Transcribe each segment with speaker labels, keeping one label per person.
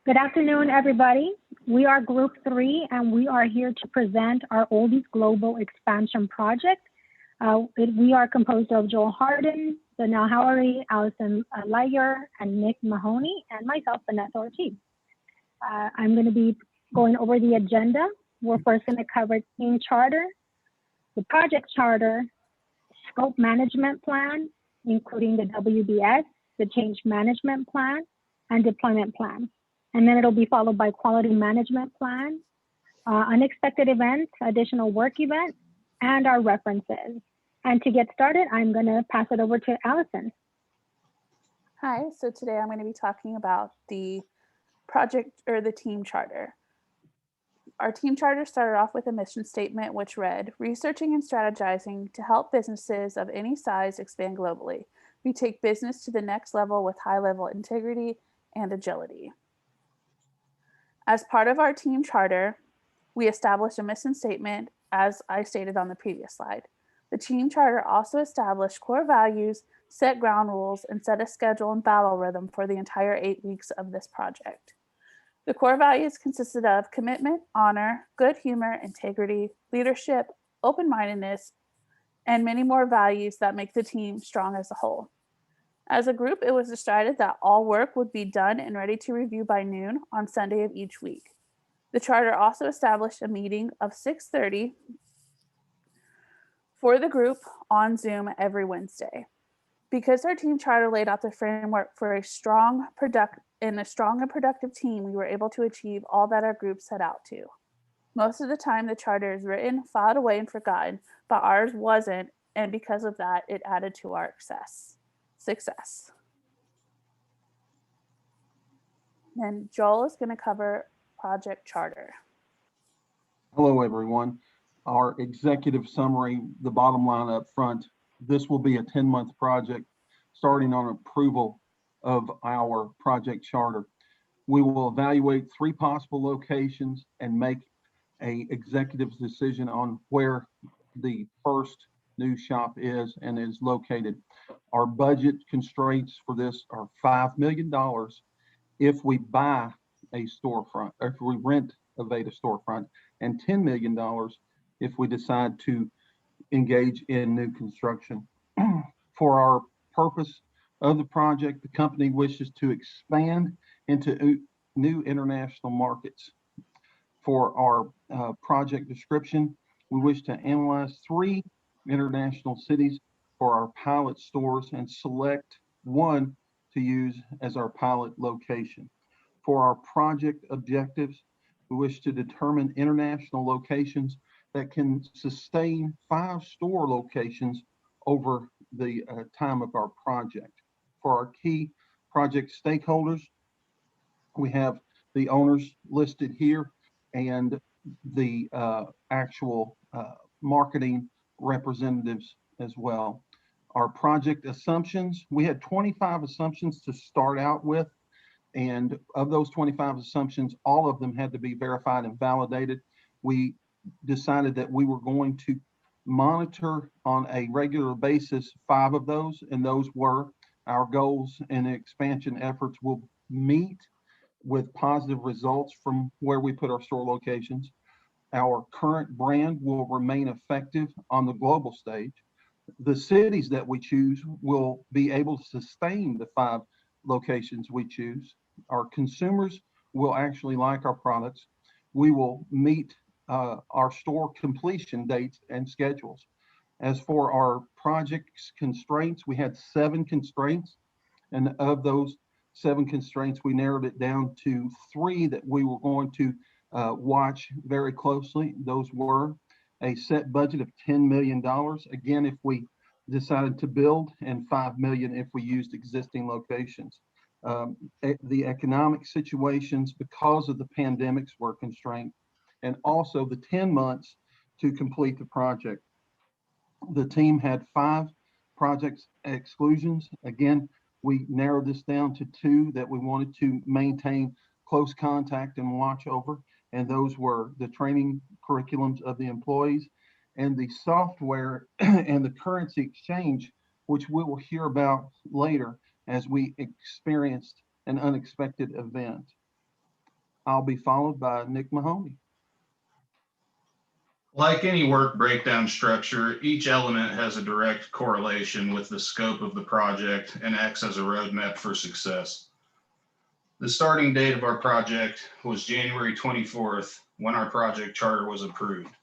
Speaker 1: Good afternoon, everybody. We are Group 3, and we are here to present our Oldie's Global Expansion Project. We are composed of Joel Hardin, Denel Howery, Allison Ligier, and Nick Mahoney, and myself, Vanessa Ortiz. I'm going to be going over the agenda. We're first going to cover team charter, the project charter, scope management plan, including the WBS, the change management plan, and deployment plan. And then it'll be followed by quality management plan, unexpected events, additional work events, and our references. And to get started, I'm going to pass it over to Allison.
Speaker 2: Hi, so today I'm going to be talking about the project or the team charter. Our team charter started off with a mission statement, which read, researching and strategizing to help businesses of any size expand globally. We take business to the next level with high-level integrity and agility. As part of our team charter, we established a mission statement, as I stated on the previous slide. The team charter also established core values, set ground rules, and set a schedule and battle rhythm for the entire 8 weeks of this project. The core values consisted of commitment, honor, good humor, integrity, leadership, open-mindedness, and many more values that make the team strong as a whole. As a group, it was decided that all work would be done and ready to review by noon on Sunday of each week. The charter also established a meeting of 6:30 for the group on Zoom every Wednesday. Because our team charter laid out the framework for a strong and productive team, we were able to achieve all that our group set out to. Most of the time, the charter is written, filed away, and forgotten, but ours wasn't, and because of that, it added to our success. Then Joel is going to cover project charter.
Speaker 3: Hello, everyone. Our executive summary, the bottom line up front, this will be a 10-month project starting on approval of our project charter. We will evaluate 3 possible locations and make an executive decision on where the first new shop is and is located. Our budget constraints for this are $5 million if we buy a storefront, or if we renovate a storefront, and $10 million if we decide to engage in new construction. For our purpose of the project, the company wishes to expand into new international markets. For our project description, we wish to analyze 3 international cities for our pilot stores and select 1 to use as our pilot location. For our project objectives, we wish to determine international locations that can sustain 5 store locations over the time of our project. For our key project stakeholders, we have the owners listed here and the actual marketing representatives as well. Our project assumptions, we had 25 assumptions to start out with, and of those 25 assumptions, all of them had to be verified and validated. We decided that we were going to monitor on a regular basis 5 of those, and those were our goals and expansion efforts will meet with positive results from where we put our store locations. Our current brand will remain effective on the global stage. The cities that we choose will be able to sustain the 5 locations we choose. Our consumers will actually like our products. We will meet our store completion dates and schedules. As for our project's constraints, we had 7 constraints, and of those 7 constraints, we narrowed it down to 3 that we were going to watch very closely. Those were a set budget of $10 million, again, if we decided to build, and $5 million if we used existing locations. The economic situations because of the pandemics were constrained, and also the 10 months to complete the project. The team had 5 project exclusions. Again, we narrowed this down to 2 that we wanted to maintain close contact and watch over, and those were the training curriculums of the employees and the software and the currency exchange, which we will hear about later as we experienced an unexpected event. I'll be followed by Nick Mahoney.
Speaker 4: Like any work breakdown structure, each element has a direct correlation with the scope of the project and acts as a roadmap for success. The starting date of our project was January 24th, when our project charter was approved,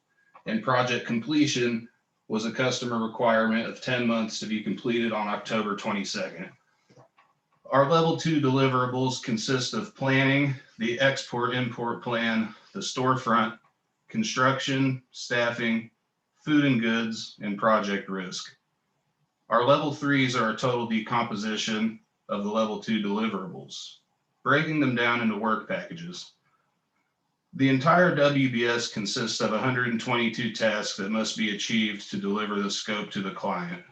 Speaker 4: and project completion was a customer requirement of 10 months to be completed on October 22nd. Our level 2 deliverables consist of planning, the export-import plan, the storefront, construction, staffing, food and goods, and project risk. Our level 3s are a total decomposition of the level 2 deliverables, breaking them down into work packages. The entire WBS consists of 122 tasks that must be achieved to deliver the scope to the client.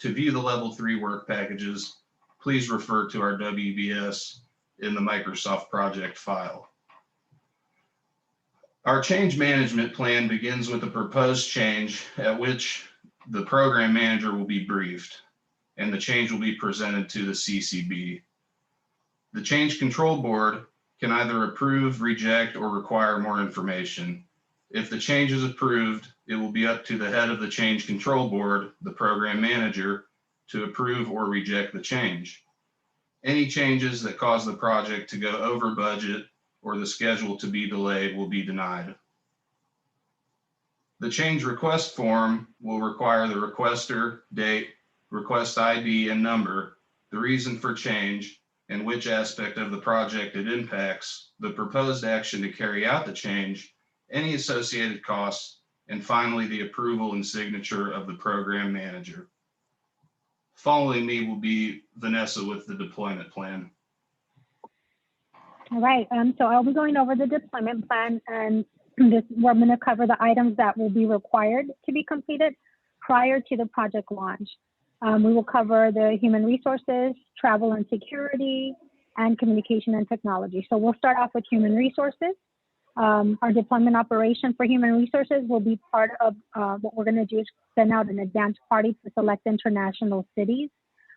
Speaker 4: To view the level 3 work packages, please refer to our WBS in the Microsoft project file. Our change management plan begins with a proposed change at which the program manager will be briefed, and the change will be presented to the CCB. The change control board can either approve, reject, or require more information. If the change is approved, it will be up to the head of the change control board, the program manager, to approve or reject the change. Any changes that cause the project to go over budget or the schedule to be delayed will be denied. The change request form will require the requester, date, request ID and number, the reason for change, and which aspect of the project it impacts, the proposed action to carry out the change, any associated costs, and finally the approval and signature of the program manager. Following me will be Vanessa with the deployment plan.
Speaker 1: All right, so I'll be going over the deployment plan, and we're going to cover the items that will be required to be completed prior to the project launch. We will cover the human resources, travel and security, and communication and technology. So we'll start off with human resources. Our deployment operation for human resources will be part of what we're going to do is send out an advance party to select international cities.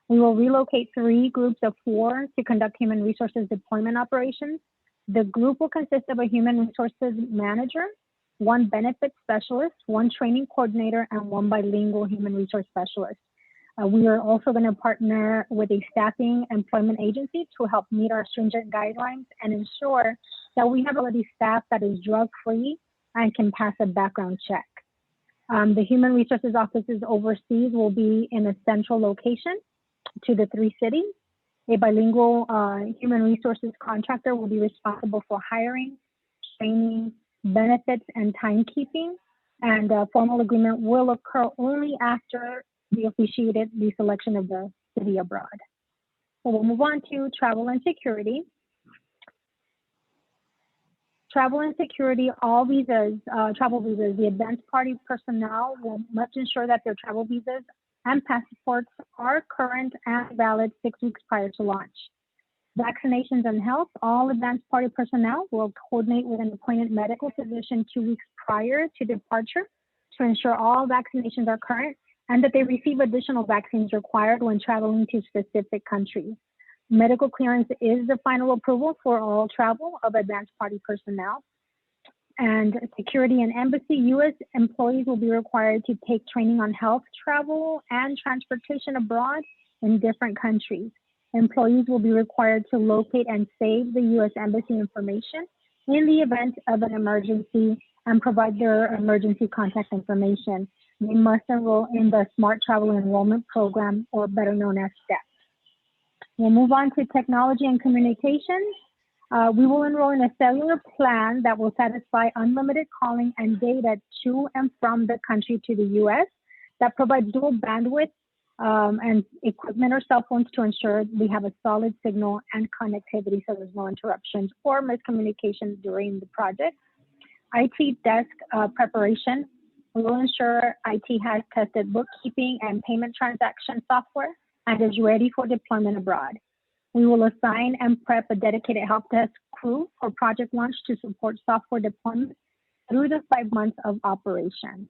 Speaker 1: We will relocate 3 groups of 4 to conduct human resources deployment operations. The group will consist of a human resources manager, 1 benefits specialist, 1 training coordinator, and 1 bilingual human resource specialist. We are also going to partner with a staffing employment agency to help meet our stringent guidelines and ensure that we have already staff that is drug-free and can pass a background check. The human resources offices overseas will be in a central location to the 3 cities. A bilingual human resources contractor will be responsible for hiring, training, benefits, and timekeeping. And a formal agreement will occur only after we officiated the selection of the city abroad. So we'll move on to travel and security. Travel and security, all visas, travel visas, the advanced party personnel must ensure that their travel visas and passports are current and valid 6 weeks prior to launch. Vaccinations and health, all advanced party personnel will coordinate with an appointed medical physician 2 weeks prior to departure to ensure all vaccinations are current and that they receive additional vaccines required when traveling to specific countries. Medical clearance is the final approval for all travel of advanced party personnel. And security and embassy, U.S. employees will be required to take training on health, travel, and transportation abroad in different countries. Employees will be required to locate and save the U.S. embassy information in the event of an emergency and provide their emergency contact information. They must enroll in the Smart Travel Enrollment Program, or better known as STEP. We'll move on to technology and communications. We will enroll in a cellular plan that will satisfy unlimited calling and data to and from the country to the U.S. that provides dual bandwidth and equipment or cell phones to ensure we have a solid signal and connectivity so there's no interruptions or miscommunication during the project. IT desk preparation. We will ensure IT has tested bookkeeping and payment transaction software and is ready for deployment abroad. We will assign and prep a dedicated help desk crew for project launch to support software deployment through the 5 months of operation.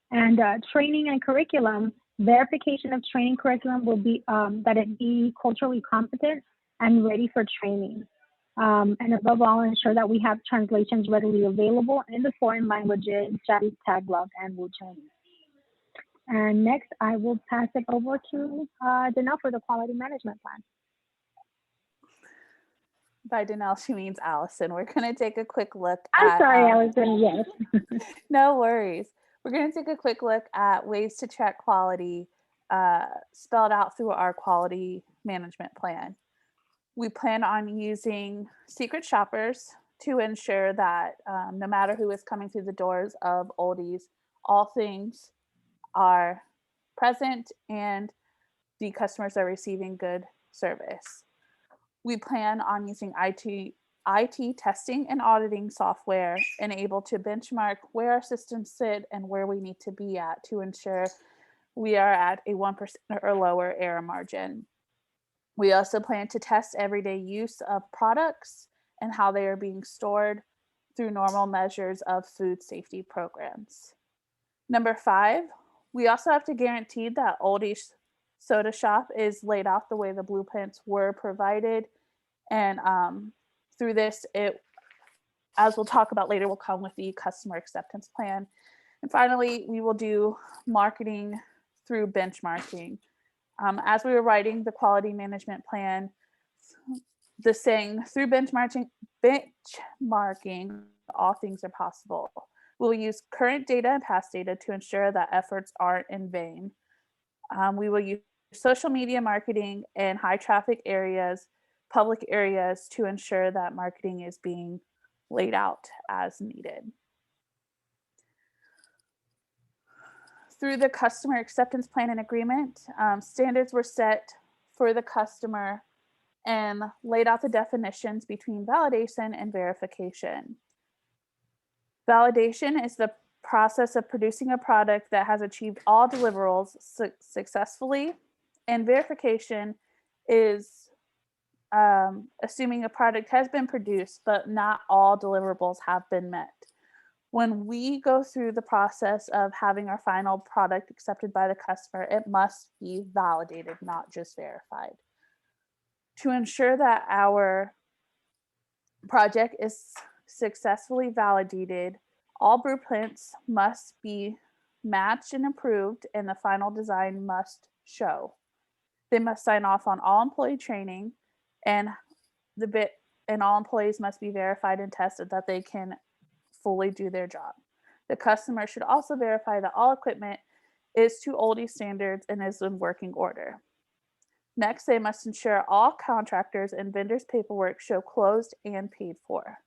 Speaker 1: And training and curriculum, verification of training curriculum will be that it be culturally competent and ready for training. and above all, ensure that we have translations readily available in the foreign languages, Chinese, Tagalog, and Wu Chinese. And next, I will pass it over to Denel for the quality management plan.
Speaker 2: By Denel, she means Allison. We're going to take a quick look
Speaker 1: I'm sorry, Allison, yes.
Speaker 2: No worries. We're going to take a quick look at ways to check quality spelled out through our quality management plan. We plan on using secret shoppers to ensure that no matter who is coming through the doors of Oldie's, all things are present and the customers are receiving good service. We plan on using IT testing and auditing software and able to benchmark where our systems sit and where we need to be at to ensure we are at a 1% or lower error margin. We also plan to test everyday use of products and how they are being stored through normal measures of food safety programs. Number 5, we also have to guarantee that Oldie's soda shop is laid out the way the blueprints were provided. And through this, as we'll talk about later, will come with the customer acceptance plan. And finally, we will do marketing through benchmarking. As we were writing the quality management plan, the saying, through benchmarking, all things are possible. We'll use current data and past data to ensure that efforts aren't in vain. We will use social media marketing in high traffic areas, public areas, to ensure that marketing is being laid out as needed. Through the customer acceptance plan and agreement, standards were set for the customer and laid out the definitions between validation and verification. Validation is the process of producing a product that has achieved all deliverables successfully, and verification is assuming a product has been produced, but not all deliverables have been met. When we go through the process of having our final product accepted by the customer, it must be validated, not just verified. To ensure that our project is successfully validated, all blueprints must be matched and approved, and the final design must show. They must sign off on all employee training, and all employees must be verified and tested that they can fully do their job. The customer should also verify that all equipment is to Oldie standards and is in working order. Next, they must ensure all contractors and vendors' paperwork show closed and paid for.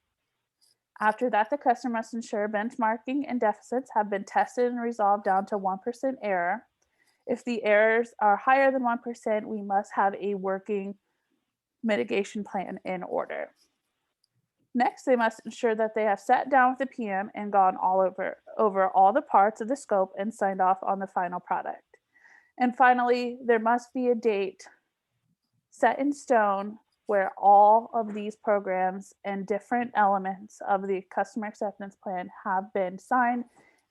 Speaker 2: After that, the customer must ensure benchmarking and deficits have been tested and resolved down to 1% error. If the errors are higher than 1%, we must have a working mitigation plan in order. Next, they must ensure that they have sat down with the PM and gone over all the parts of the scope and signed off on the final product. And finally, there must be a date set in stone where all of these programs and different elements of the customer acceptance plan have been signed,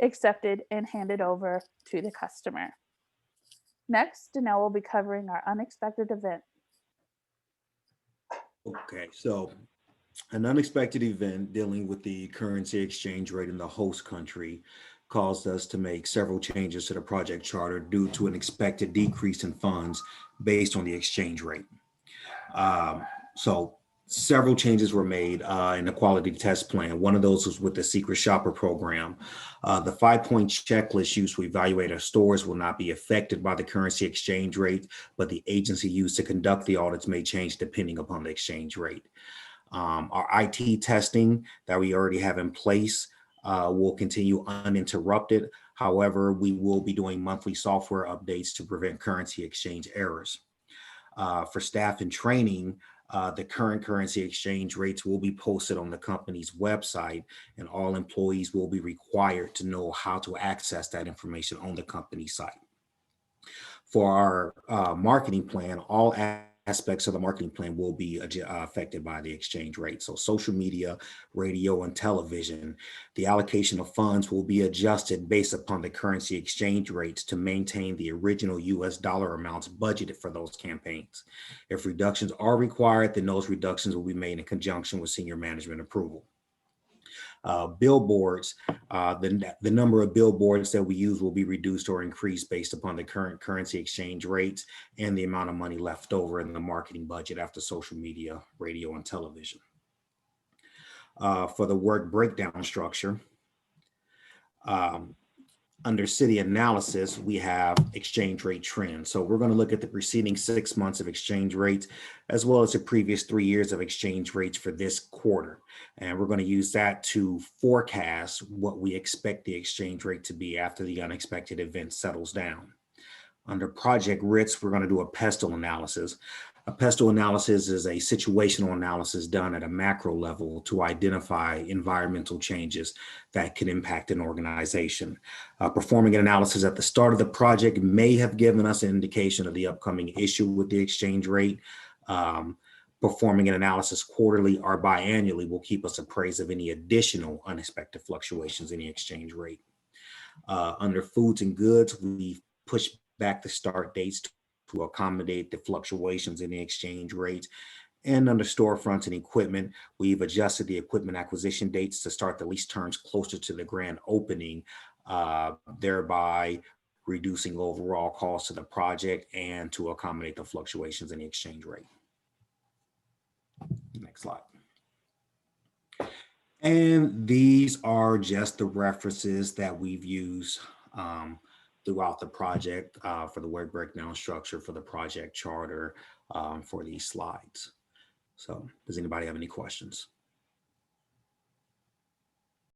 Speaker 2: accepted, and handed over to the customer. Next, Denel will be covering our unexpected event.
Speaker 5: Okay, so an unexpected event dealing with the currency exchange rate in the host country caused us to make several changes to the project charter due to an expected decrease in funds based on the exchange rate. So several changes were made in the quality test plan. One of those was with the secret shopper program. The 5-point checklist used to evaluate our stores will not be affected by the currency exchange rate, but the agency used to conduct the audits may change depending upon the exchange rate. Our IT testing that we already have in place will continue uninterrupted. However, we will be doing monthly software updates to prevent currency exchange errors. For staff and training, the current currency exchange rates will be posted on the company's website, and all employees will be required to know how to access that information on the company site. For our marketing plan, all aspects of the marketing plan will be affected by the exchange rate. So social media, radio, and television, the allocation of funds will be adjusted based upon the currency exchange rates to maintain the original US dollar amounts budgeted for those campaigns. If reductions are required, then those reductions will be made in conjunction with senior management approval. Billboards, the number of billboards that we use will be reduced or increased based upon the current currency exchange rates and the amount of money left over in the marketing budget after social media, radio, and television. For the work breakdown structure, under city analysis, we have exchange rate trends. So we're going to look at the preceding 6 months of exchange rates, as well as the previous 3 years of exchange rates for this quarter. And we're going to use that to forecast what we expect the exchange rate to be after the unexpected event settles down. Under project risks, we're going to do a pestle analysis. A pestle analysis is a situational analysis done at a macro level to identify environmental changes that can impact an organization. Performing an analysis at the start of the project may have given us an indication of the upcoming issue with the exchange rate. Performing an analysis quarterly or biannually will keep us appraised of any additional unexpected fluctuations in the exchange rate. Under foods and goods, we push back the start dates to accommodate the fluctuations in the exchange rates. And under storefronts and equipment, we've adjusted the equipment acquisition dates to start the lease terms closer to the grand opening, thereby reducing overall costs of the project and to accommodate the fluctuations in the exchange rate. Next slide. And these are just the references that we've used throughout the project for the work breakdown structure, for the project charter, for these slides. So does anybody have any questions?